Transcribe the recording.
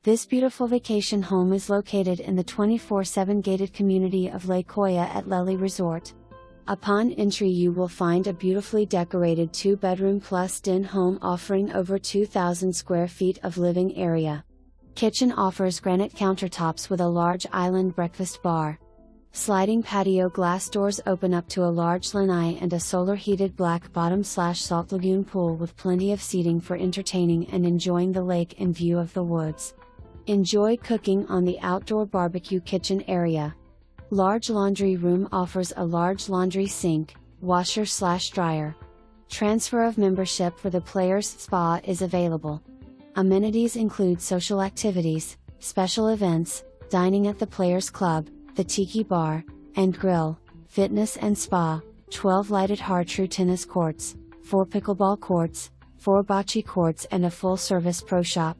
This beautiful vacation home is located in the 24/7 gated community of Lake Koya at Lely Resort. Upon entry you will find a beautifully decorated 2-bedroom plus den home offering over 2,000 square feet of living area. Kitchen offers granite countertops with a large island breakfast bar. Sliding patio glass doors open up to a large lanai and a solar heated black bottom/salt lagoon pool with plenty of seating for entertaining and enjoying the lake and view of the woods. Enjoy cooking on the outdoor barbecue kitchen area. Large laundry room offers a large laundry sink, washer/dryer. Transfer of membership for the Players Spa is available. Amenities include social activities, special events, dining at the Players Club, the Tiki Bar, and Grill, fitness and spa, 12 lighted hard-true tennis courts, 4 pickleball courts, 4 bocce courts and a full-service pro shop.